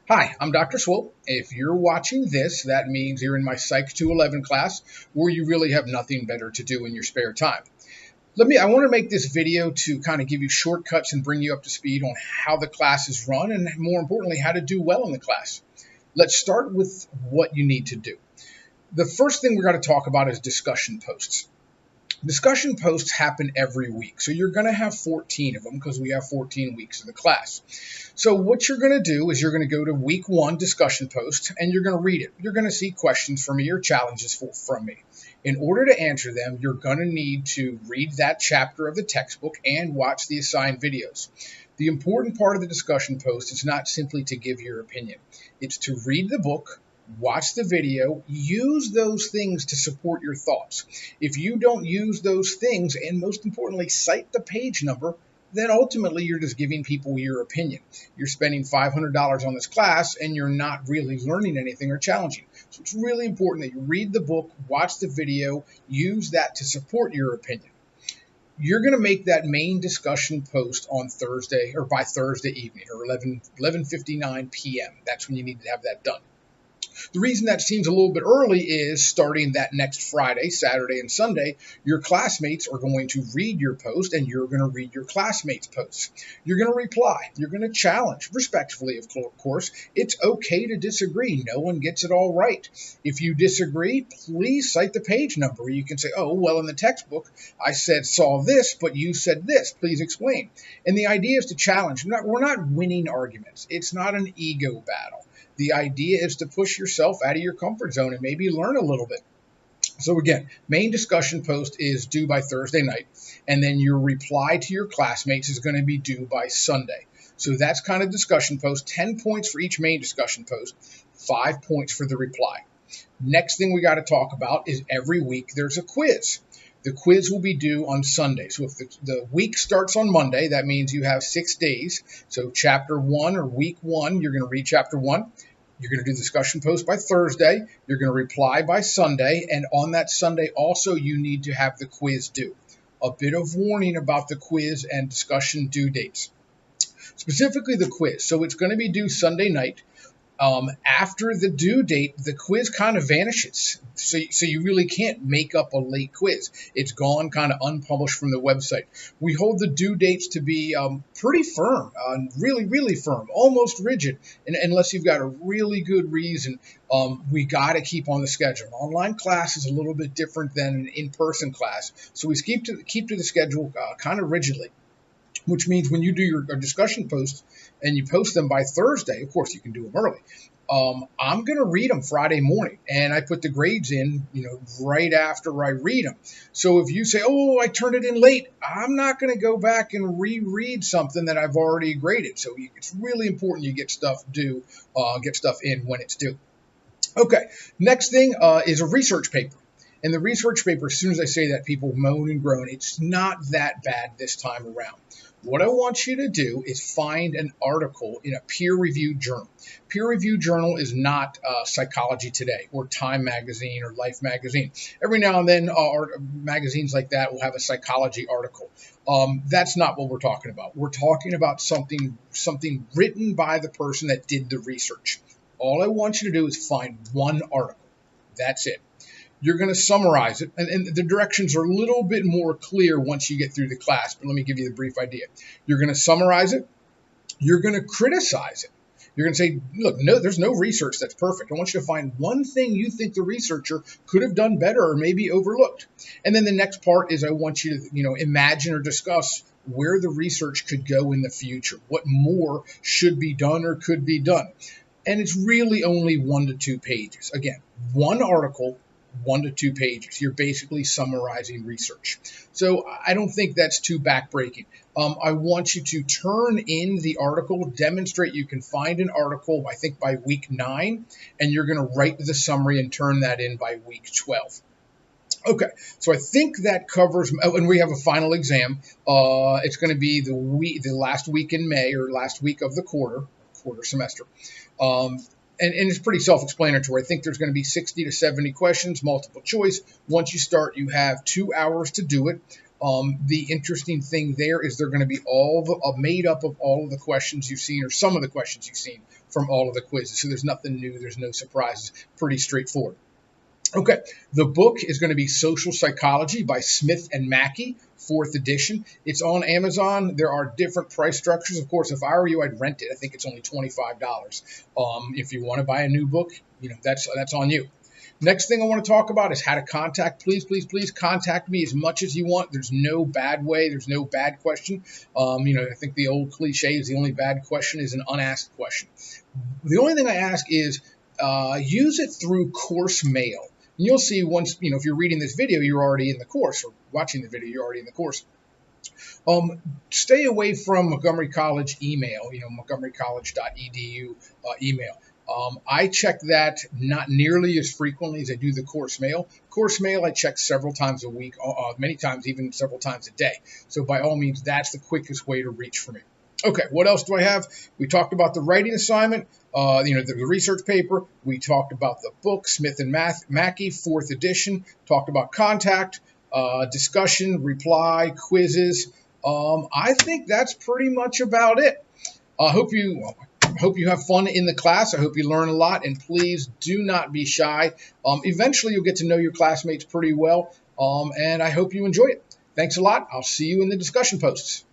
Hi, I'm Dr. Swope. If you're watching this, that means you're in my Psych 211 class where you really have nothing better to do in your spare time. I want to make this video to kind of give you shortcuts and bring you up to speed on how the class is run and more importantly, how to do well in the class. Let's start with what you need to do. The first thing we're going to talk about is discussion posts. Discussion posts happen every week, so you're going to have 14 of them because we have 14 weeks of the class. So what you're going to do is you're going to go to week 1 discussion post and you're going to read it. You're going to see questions from me or challenges from me. In order to answer them, you're going to need to read that chapter of the textbook and watch the assigned videos. The important part of the discussion post is not simply to give your opinion. It's to read the book, watch the video, use those things to support your thoughts. If you don't use those things, and most importantly, cite the page number, then ultimately you're just giving people your opinion. You're spending $500 on this class and you're not really learning anything or challenging. So it's really important that you read the book, watch the video, use that to support your opinion. You're going to make that main discussion post on Thursday or by Thursday evening or 11:59 p.m. That's when you need to have that done. The reason that seems a little bit early is starting that next Friday, Saturday, and Sunday, your classmates are going to read your post and you're going to read your classmates' posts. You're going to reply. You're going to challenge, respectfully, of course. It's okay to disagree. No one gets it all right. If you disagree, please cite the page number. You can say, oh, well, in the textbook, I saw this, but you said this. Please explain. And the idea is to challenge. We're not winning arguments. It's not an ego battle. The idea is to push yourself out of your comfort zone and maybe learn a little bit. So again, main discussion post is due by Thursday night, and then your reply to your classmates is going to be due by Sunday. So that's kind of discussion post, 10 points for each main discussion post, 5 points for the reply. Next thing we got to talk about is every week there's a quiz. The quiz will be due on Sunday. So if the week starts on Monday, that means you have 6 days. So chapter 1 or week 1, you're going to read chapter 1. You're going to do the discussion post by Thursday. You're going to reply by Sunday. And on that Sunday also, you need to have the quiz due. A bit of warning about the quiz and discussion due dates. Specifically the quiz. So it's going to be due Sunday night. After the due date, the quiz kind of vanishes. So you really can't make up a late quiz. It's gone kind of unpublished from the website. We hold the due dates to be pretty firm, really, really firm, almost rigid. And unless you've got a really good reason, we got to keep on the schedule. Online class is a little bit different than an in-person class. So we keep to the schedule kind of rigidly. Which means when you do your discussion posts and you post them by Thursday, of course you can do them early. I'm going to read them Friday morning, and I put the grades in, right after I read them. So if you say, "Oh, I turned it in late," I'm not going to go back and reread something that I've already graded. So it's really important you get stuff in when it's due. Okay, next thing is a research paper. And the research paper, as soon as I say that, people moan and groan. It's not that bad this time around. What I want you to do is find an article in a peer-reviewed journal. Peer-reviewed journal is not Psychology Today or Time Magazine or Life Magazine. Every now and then, magazines like that will have a psychology article. That's not what we're talking about. We're talking about something written by the person that did the research. All I want you to do is find one article. That's it. You're going to summarize it, and the directions are a little bit more clear once you get through the class, but let me give you the brief idea. You're going to summarize it. You're going to criticize it. You're going to say, look, no, there's no research that's perfect. I want you to find one thing you think the researcher could have done better or maybe overlooked. And then the next part is I want you to, imagine or discuss where the research could go in the future, what more should be done or could be done. And it's really only 1 to 2 pages. Again, one article, 1 to 2 pages. You're basically summarizing research. So I don't think that's too backbreaking. I want you to turn in the article, demonstrate you can find an article, I think by week 9, and you're going to write the summary and turn that in by week 12. Okay, so I think that covers, and we have a final exam. It's going to be the last week in May or last week of the quarter semester. And it's pretty self-explanatory. I think there's going to be 60 to 70 questions, multiple choice. Once you start, you have 2 hours to do it. The interesting thing there is they're going to be all made up of all of the questions you've seen, or some of the questions you've seen from all of the quizzes. So there's nothing new. There's no surprises. Pretty straightforward. Okay, the book is going to be Social Psychology by Smith and Mackey, 4th edition. It's on Amazon. There are different price structures. Of course, if I were you, I'd rent it. I think it's only $25. If you want to buy a new book, that's on you. Next thing I want to talk about is how to contact. Please, please, please contact me as much as you want. There's no bad way. There's no bad question. I think the old cliche is the only bad question is an unasked question. The only thing I ask is use it through course mail. You'll see once, if you're reading this video, you're already in the course, or watching the video, you're already in the course. Stay away from Montgomery College email, montgomerycollege.edu email. I check that not nearly as frequently as I do the course mail. Course mail I check several times a week, many times, even several times a day. So by all means, that's the quickest way to reach for me. Okay, what else do I have? We talked about the writing assignment, the research paper. We talked about the book, Smith and Mackey, 4th edition. Talked about contact, discussion, reply, quizzes. I think that's pretty much about it. I hope you have fun in the class. I hope you learn a lot, and please do not be shy. Eventually, you'll get to know your classmates pretty well, and I hope you enjoy it. Thanks a lot. I'll see you in the discussion posts.